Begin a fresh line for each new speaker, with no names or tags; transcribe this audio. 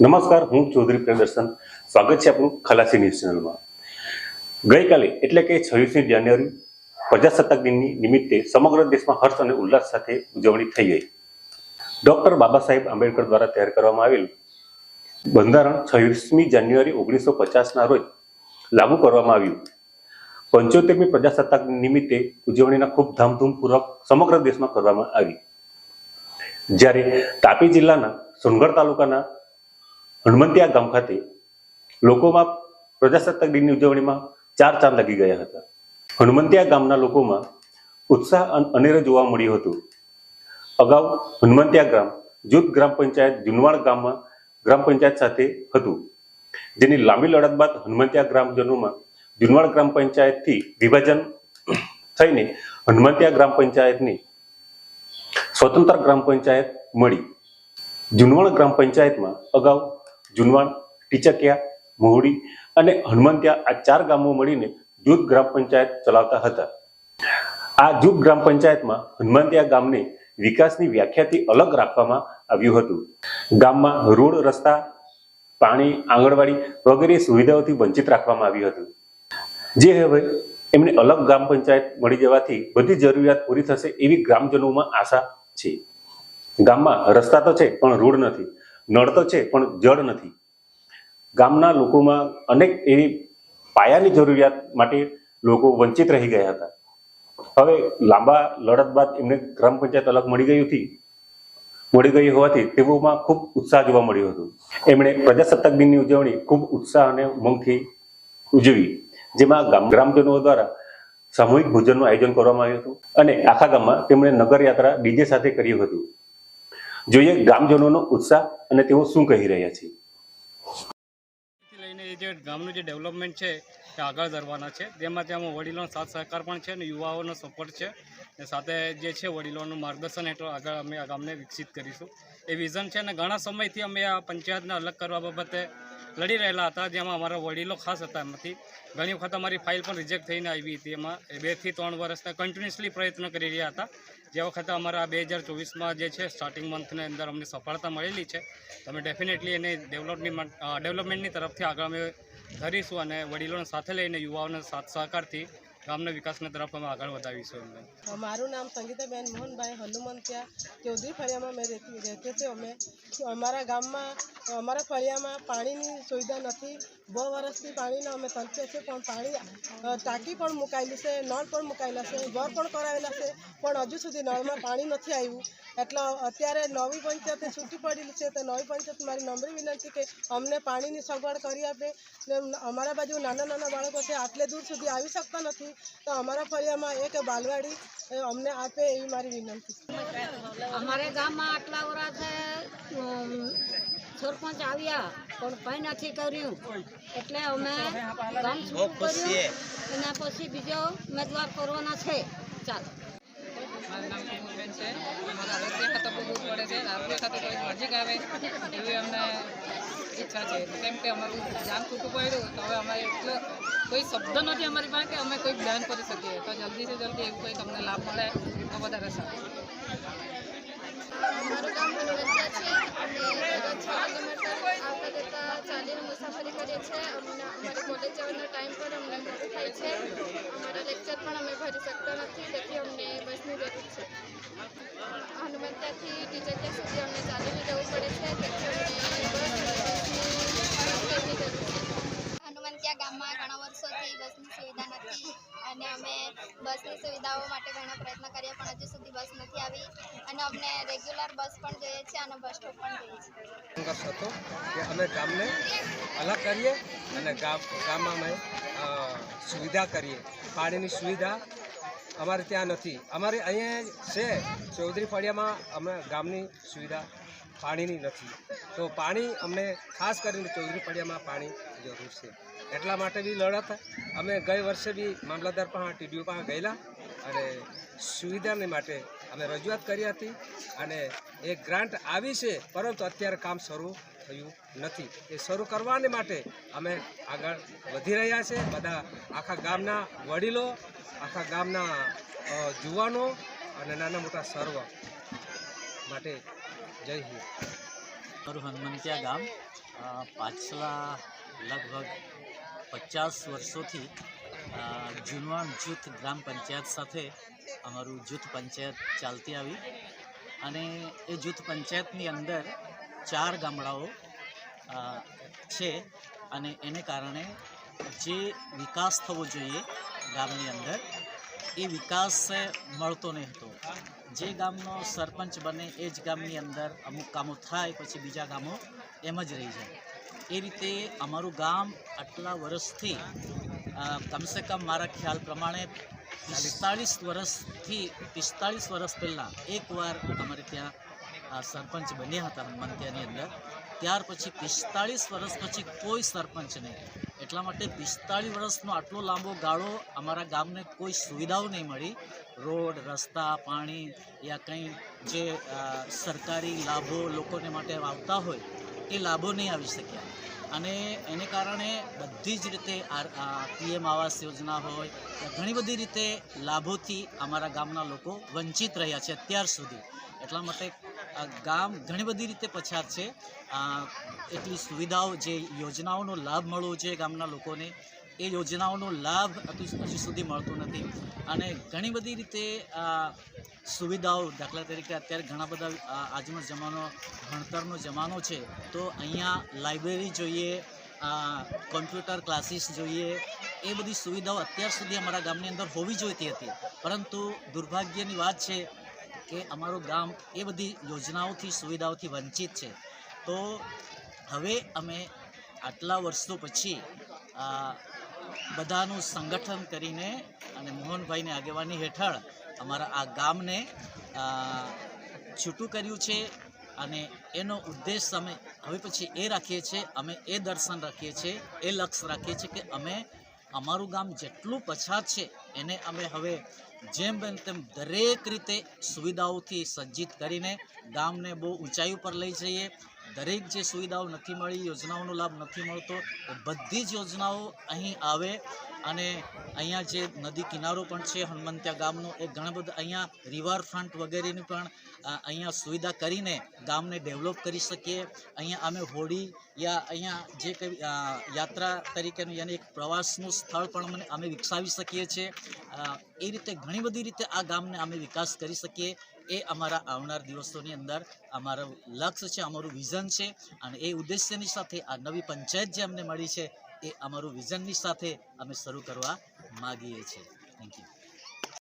નમસ્કાર, હું ચૌધરી પ્રિયદર્શન. સ્વાગત છે આપણું ખલાસી ન્યૂઝ ચેનલમાં. ગઈકાલે એટલે કે 26મી જાન્યુઆરી પ્રજાસત્તાક દિનની નિમિત્તે સમગ્ર દેશમાં હર્ષ અને ઉલ્લાસ સાથે ઉજવણી થઈ ગઈ. ડોક્ટર બાબા સાહેબ આંબેડકર દ્વારા તૈયાર કરવામાં આવેલું બંધારણ 26મી જાન્યુઆરી 1950ના રોજ લાગુ કરવામાં આવ્યું. 75મી પ્રજાસત્તાક નિમિત્તે ઉજવણીના ખૂબ ધામધૂમપૂર્વક સમગ્ર દેશમાં કરવામાં આવી. જ્યારે તાપી જિલ્લાના સોનગઢ તાલુકાના હનુમંતિયા ગામ ખાતે લોકોમાં પ્રજાસત્તાક દિનની ઉજવણીમાં ચાર ચાંદ લાગી ગયા હતા. હનુમંતિયા ગામના લોકોમાં ઉત્સાહ અનેરો જોવા મળ્યો હતો. અગાઉ હનુમંતિયા ગ્રામ જૂથ ગ્રામ પંચાયત જુનવાડ ગામમાં ગ્રામ પંચાયત સાથે હતું, જેની લાંબી લડત બાદ હનુમંતિયા ગ્રામજનોમાં જુનવાડ ગ્રામ પંચાયતથી વિભાજન થઈને હનુમંતિયા ગ્રામ પંચાયતની સ્વતંત્ર ગ્રામ પંચાયત મળી. જુનવાડ ગ્રામ પંચાયતમાં અગાઉ જુનવાડ, ટીચકિયા, મોહડી અને હનુમંતિયા આ ચાર ગામો મળીને જૂથ ગ્રામ પંચાયત ચલાવતા હતા. આ જૂથ ગ્રામ પંચાયતમાં હનુમંતિયા ગામને વિકાસની વ્યાખ્યાથી અલગ રાખવામાં આવ્યું હતું. ગામમાં રોડ, રસ્તા, પાણી, આંગણવાડી વગેરે સુવિધાઓથી વંચિત રાખવામાં આવ્યું હતું. જે હવે એમને અલગ ગ્રામ પંચાયત મળી જવાથી બધી જરૂરિયાત પૂરી થશે એવી ગ્રામજનોમાં આશા છે. ગામમાં રસ્તા તો છે પણ રોડ નથી, નળ તો છે પણ જળ નથી. ગામના લોકોમાં અનેક એવી પાયાની જરૂરિયાત માટે લોકો વંચિત રહી ગયા હતા. હવે લાંબા લડત બાદ એમને ગ્રામ પંચાયત અલગ મળી ગઈ હોવાથી તેઓમાં ખૂબ ઉત્સાહ જોવા મળ્યો હતો. એમણે પ્રજાસત્તાક દિનની ઉજવણી ખૂબ ઉત્સાહ અને ઉમંગથી ઉજવી, જેમાં ગ્રામજનો દ્વારા સામૂહિક ભોજનનું આયોજન કરવામાં આવ્યું હતું અને આખા ગામમાં તેમણે નગરયાત્રા ડીજે સાથે કર્યું હતું. જોઈએ ગ્રામજનોનો ઉત્સાહ અને તેઓ શું કહી રહ્યા છે.
લઈને જે ગામનું જે ડેવલપમેન્ટ છે તે આગળ ધરવાના છે. તેમાં ત્યાં વડીલોનો સાથ સહકાર પણ છે અને યુવાઓનો સપોર્ટ છે. અને સાથે જે છે વડીલોનું માર્ગદર્શન હેઠળ આગળ અમે આ ગામને વિકસિત કરીશું એ વિઝન છે. અને ઘણા સમયથી અમે આ પંચાયતને અલગ કરવા બાબતે લડી રહેલા હતા, જેમાં અમારા વડીલો ખાસ હતા. એમાંથી ઘણી વખત અમારી ફાઇલ પણ રિજેક્ટ થઈને આવી હતી. એમાં 2 થી 3 વર્ષના કન્ટિન્યુઅસલી પ્રયત્ન કરી રહ્યા હતા. જે વખતે અમારા 2024માં જે છે સ્ટાર્ટિંગ મંથની અંદર અમને સફળતા મળેલી છે. તો અમે ડેફિનેટલી એને ડેવલપમેન્ટની તરફથી આગળ અમે ધરીશું અને વડીલોને સાથે લઈને યુવાઓના સાથ સહકારથી ગામના વિકાસની તરફ અમે આગળ વધાવીશું.
મારું નામ સંગીતાબેન મોહનભાઈ હનુમંતિયા ચૌધરી ફળિયામાં મેં રહેતી હતી. અમે અમારા ગામમાં અમારા ફળિયામાં પાણીની સુવિધા નથી. 2 વર્ષથી પાણીનો અમે તલપીએ છીએ, પણ પાણી ટાંકી પણ મુકાયેલી છે, નળ પણ મુકાયેલા છે, બોર પણ કરાવેલા છે, પણ હજુ સુધી નળમાં પાણી નથી આવ્યું. એટલે અત્યારે નવી પંચાયતે છૂટી પડેલી છે. તો નવી પંચાયત મારી નમ્ર વિનંતી કે અમને પાણીની સગવડ કરી આપે. અમારા બાજુ નાના બાળકો છે, આટલે દૂર સુધી આવી શકતા નથી, તો અમારા ફળિયામાં એક બાલવાડી અમને આપે એવી મારી વિનંતી.
અમારે ગામમાં આટલા વર્ષે સરપંચ આવ્યા પણ કંઈ નથી કર્યું, એટલે અમે ગામ છૂટું કર્યું. એના પછી બીજો ઉમેદવાર કરવાના છે. ચાલો.
મારું નામ કુમુલબેન છે. અમારા આરોગ્ય ખાતા બહુ દૂર પડે છે. આરોગ્ય ખાતું થોડીક નજીક આવે એવી અમને ઈચ્છા છે. કેમ કે અમારું ગામ છૂટું પડ્યું તો હવે અમારે એટલો કોઈ શબ્દ નથી અમારી પાસે કે અમે કોઈ પ્લાન કરી શકીએ. તો જલ્દીથી જલ્દી એવું કંઈક અમને લાભ મળે તો વધારે સારું.
અમારું ગામ હનુમંતિયા છે. અમે 6 કિલોમીટર આવતા જતા ચાલીને મુસાફરી કરીએ છીએ. અમારી કોલેજ જવાનો ટાઈમ પણ અમને મોડું થાય છે. અમારા લેક્ચર પણ અમે ભરી શકતા નથી, તેથી અમને બસની જરૂર છે. હનુમંતિયાથી ટીચકિયા સુધી અમને ચાલીને જવું પડે છે, તેથી અમને બસની જરૂર છે. હનુમંતિયા ગામમાં ઘણા વર્ષોથી બસની સુવિધા નથી અને અમે બસની સુવિધાઓ માટે ઘણા પ્રયત્ન કર્યા, પણ હજુ સુધી બસ નથી આવી અને અમને રેગ્યુલર બસ પણ જોઈએ છે અને બસ સ્ટોપ પણ જોઈએ છે.
સંઘર્ષ હતો કે અમે ગામને અલગ કરીએ અને ગામમાં અમે સુવિધા કરીએ. પાણીની સુવિધા અમારે ત્યાં નથી. અમારે અહીંયા છે ચૌધરી ફળિયામાં અમે ગામની સુવિધા પાણીની નથી. તો પાણી અમને ખાસ કરીને ચૌધરી ફળિયામાં પાણી જરૂર છે. એટલા માટે બી લડત અમે ગઈ વર્ષે બી મામલતદાર પાસે ટીડીઓ પાસે ગયેલા અને સુવિધાને માટે અમે રજૂઆત કરી હતી અને એક ગ્રાન્ટ આવી છે, પરંતુ અત્યારે કામ શરૂ થયું નથી. એ શરૂ કરવાને માટે અમે આગળ વધી રહ્યા છે. બધા આખા ગામના વડીલો, આખા ગામના જુવાનો અને નાના મોટા સર્વ માટે જય હિન્દ.
મારું હનુમંતિયા ગામ પાછલા લગભગ 50 વર્ષોથી જૂનવાણ જૂથ ગ્રામ પંચાયત સાથે અમારું જૂથ પંચાયત ચાલતી આવી અને એ જૂથ પંચાયતની અંદર 4 ગામડાઓ છે અને એને કારણે જે વિકાસ થવો જોઈએ ગામની અંદર એ વિકાસ મળતો નહીં હતો. જે ગામનો સરપંચ બને એ જ ગામની અંદર અમુક કામો થાય પછી બીજા ગામો એમ જ રહી જાય. એ રીતે અમારું ગામ આટલા વર્ષથી કમસે કમ મારા ખ્યાલ પ્રમાણે 45 વર્ષ પહેલાં એકવાર અમારે ત્યાં સરપંચ બન્યા હતા હનુમંતિયાની અંદર. ત્યાર પછી 45 વર્ષ પછી કોઈ સરપંચ નહીં. એટલા માટે 45 વર્ષનો આટલો લાંબો ગાળો અમારા ગામને કોઈ સુવિધાઓ નહીં મળી. રોડ, રસ્તા, પાણી યા કંઈ જે સરકારી લાભો લોકોને માટે આવતા હોય એ લાભો નહીં આવી શક્યા અને એને કારણે બધી જ રીતે PM આવાસ યોજના હોય ઘણી બધી રીતે લાભોથી અમારા ગામના લોકો વંચિત રહ્યા છે અત્યાર સુધી. એટલા માટે ગામ ઘણી બધી રીતે પછાત છે. એટલી સુવિધાઓ જે યોજનાઓનો લાભ મળવો જોઈએ ગામના લોકોને એ યોજનાઓનો લાભ હજુ સુધી મળતો નથી અને ઘણી બધી રીતે સુવિધાઓ દાખલા તરીકે અત્યારે ઘણા બધા આજનો જમાનો ભણતરનો જમાનો છે તો અહીંયા લાઇબ્રેરી જોઈએ, કોમ્પ્યુટર ક્લાસીસ જોઈએ, એ બધી સુવિધાઓ અત્યાર સુધી અમારા ગામની અંદર હોવી જોઈતી હતી. પરંતુ દુર્ભાગ્યની વાત છે કે અમારું ગામ એ બધી યોજનાઓથી સુવિધાઓથી વંચિત છે. તો હવે અમે આટલા વર્ષો પછી બધાનું સંગઠન કરીને અને મોહનભાઈની આગેવાની હેઠળ અમારા આ ગામને છૂટું કર્યું છે અને એનો ઉદ્દેશ અમે હવે પછી એ રાખીએ છીએ, અમે એ દર્શન રાખીએ છીએ, એ લક્ષ્ય રાખીએ છીએ કે અમે અમારું ગામ જેટલું પછાત છે એને અમે હવે જેમ બને તેમ દરેક રીતે સુવિધાઓથી સજ્જિત કરીને ગામને બહુ ઊંચાઈ ઉપર લઈ જઈએ. દરેક જે સુવિધાઓ નથી મળી, યોજનાઓનો લાભ નથી મળતો એ બધી જ યોજનાઓ અહીં આવે અને અહીંયા જે નદી કિનારો પણ છે હનુમંતિયા ગામનો એ ઘણા બધા અહીંયા રિવરફ્રન્ટ વગેરેની પણ અહીંયા સુવિધા કરીને ગામને ડેવલપ કરી શકીએ. અહીંયા અમે હોડી યા અહીંયા જે કંઈ યાત્રા તરીકેનું યાની એક પ્રવાસનું સ્થળ પણ અમે વિકસાવી શકીએ છીએ. એ રીતે ઘણી બધી રીતે આ ગામને અમે વિકાસ કરી શકીએ. એ અમારા આવનાર દિવસોની અંદર અમારું લક્ષ્ય છે, અમારું વિઝન છે અને એ ઉદ્દેશ્યની સાથે આ નવી પંચાયત જે અમને મળી છે એ અમારું વિઝનની સાથે અમે શરૂ કરવા માગીએ છીએ. Thank you.